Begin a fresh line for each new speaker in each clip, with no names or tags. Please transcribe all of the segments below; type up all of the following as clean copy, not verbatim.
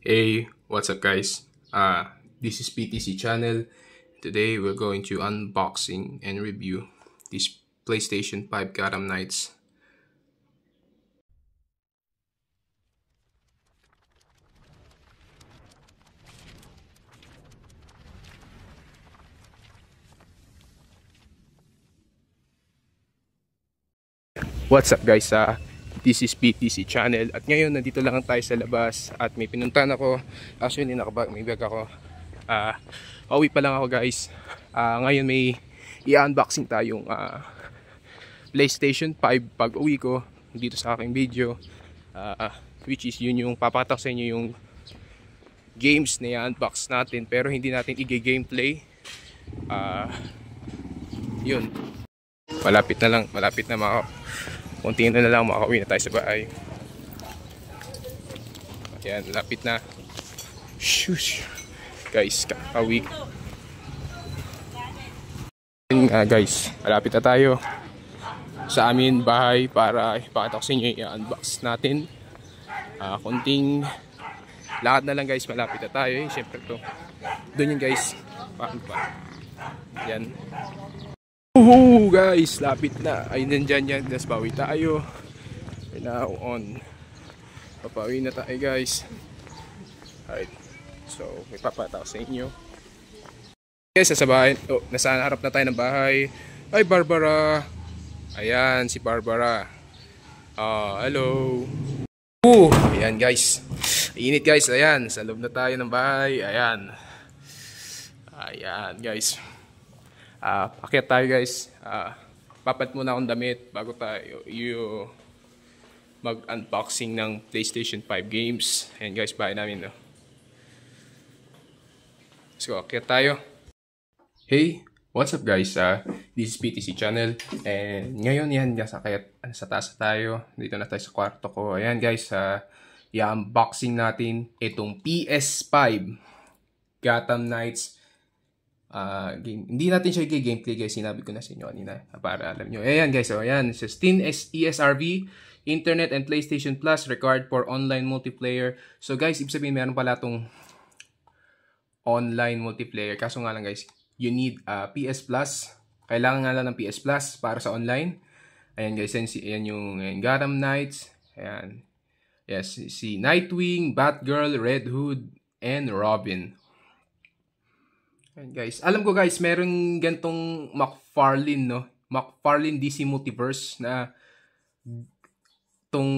Hey, what's up guys? This is PTC channel. Today we're going to unboxing and review this PlayStation 5 Gotham Knights. What's up guys? This is PTC channel at ngayon nandito lang tayo sa labas at may pinuntahan ako. Actually may bag ako. Pauwi pa lang ako guys. Ngayon may i-unboxing tayong PlayStation 5 pag uwi ko dito sa aking video, which is yun yung papatak sa inyo yung games na i-unbox natin pero hindi natin i-gameplay. Yun, malapit na konti na lang makauwi na tayo sa bahay. Ayan, lapit na. Shush. Guys, kakauwi. Guys, malapit na tayo sa amin bahay para ipakita ko sa inyo i-unbox natin. Konting lakad na lang guys, malapit na tayo. Siyempre to. Doon yun guys. Paano pa? Yan. Woohoo guys, lapit na. Ayun dyan yan. Let's bawi tayo. Now on. Papawi na tayo guys. Alright. So, may papata ko sa inyo. Guys, sa bahay. Oh, nasa harap na tayo ng bahay. Ay, Barbara. Ayan, si Barbara. Hello. Ayan guys. Init guys. Ayan, sa loob na tayo ng bahay. Ayan. Ayan guys. Akyat tayo guys. Papat muna akong damit bago tayo mag-unboxing ng PlayStation 5 games. Ayan guys, bahay namin. No? So, akyat tayo. Hey, what's up guys? This is PTC channel. And ngayon yan, sa taas tayo. Dito na tayo sa kwarto ko. Ayan guys, i-unboxing natin itong PS5 Gotham Knights game. Hindi natin siya i-gameplay guys, sinabi ko na sa inyo kanina para alam nyo. Ayan guys, so ayan, sa Steam ESRB, Internet and PlayStation Plus, required for online multiplayer. So guys, ibig sabihin meron pala itong online multiplayer. Kaso nga lang guys, you need PS Plus. Kailangan nga lang ng PS Plus para sa online. Ayan guys, ayan yung Gotham Knights. Ayan. Yes, si Nightwing, Batgirl, Red Hood, and Robin. Ayan guys, alam ko guys, meron gantong McFarlane, no? McFarlane DC Multiverse na tong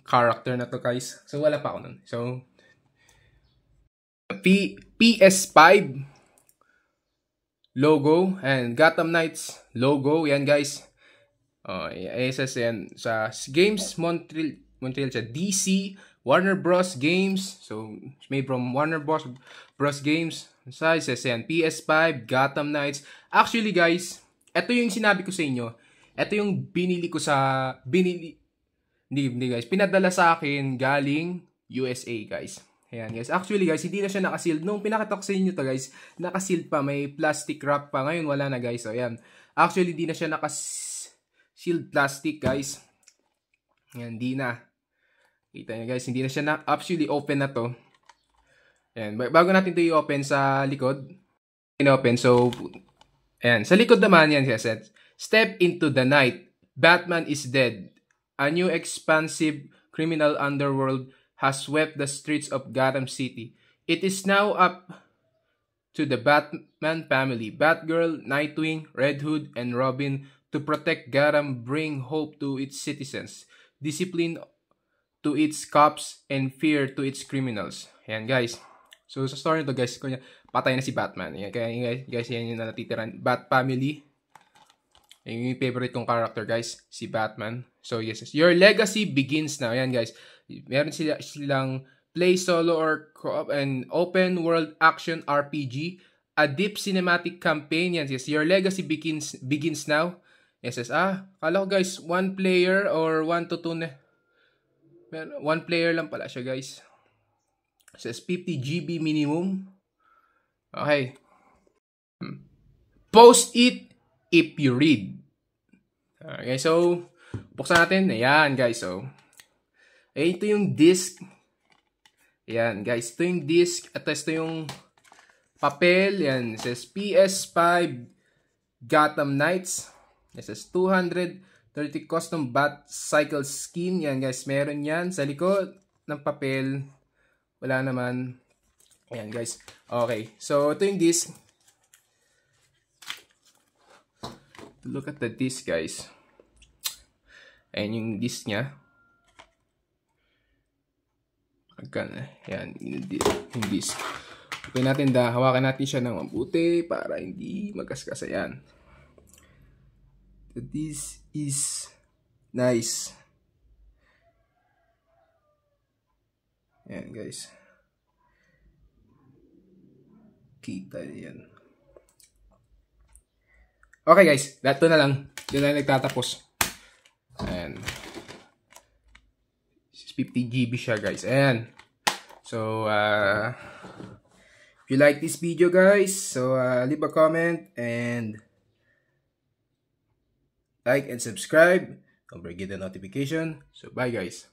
character na to guys. So wala pa ako nun. So PS5 logo and Gotham Knights logo. Yan guys. SSN sa Games Montreal siya. DC, Warner Bros. Games. So made from Warner Bros. Games. Size SSN PS5 Gotham Knights. Actually guys, ito yung sinabi ko sa inyo. Ito yung binili ko sa hindi guys, pinadala sa akin galing USA guys. Ayan guys. Actually guys, hindi na siya nakasealed. Nung pinakita ko sa inyo to guys, nakasealed pa. May plastic wrap pa. Ngayon wala na guys. So ayan. Actually, hindi na siya nakasealed plastic guys. Ayan, hindi na. Kita nyo guys, hindi na siya actually open na to. Ayan. Bago natin ito i-open sa likod. In-open. So, ayan. Sa likod naman yan guys. Step into the night. Batman is dead. A new expansive criminal underworld has swept the streets of Gotham City. It is now up to the Batman family, Batgirl, Nightwing, Red Hood, and Robin to protect Gotham, bring hope to its citizens, discipline to its cops, and fear to its criminals. Ayan guys. So sa story nito guys, patay na si Batman. Ayan, kaya guys, yan yung natitiran. Bat family. Ayan yung favorite kong character guys, si Batman. So yes, your legacy begins now. Ayan guys. Meron silang play solo or co-op and open world action RPG, a deep cinematic campaign. Yes, your legacy begins now. Yes, kala ko guys, one player or 1 to 2 na. One player lang pala siya guys. Says 50 GB minimum. Okay. Post it if you read. Okay, so buksan natin. Ayan guys, so ito yung disc Yan, guys. Ito yung disc. At ito yung papel. Yan. It says PS5 Gotham Knights. It says 230 custom bat cycle skin. Yan, guys. Meron yan. Sa likod ng papel, wala naman. Yan, guys. Okay. So, ito yung disc. Look at the disc, guys. Ayan yung disc niya. Yan, yung disc. Okay natin, hawakan natin siya ng mabuti para hindi magkaskas. Ayan. So, this is nice. Ayan, guys. Kita yan. Okay, guys. Dato na lang. Doon na nagtatapos. Ayan. 50 GB siya, guys. Ayan. So, if you like this video, guys, so leave a comment and like and subscribe. Don't forget the notification. So, bye, guys.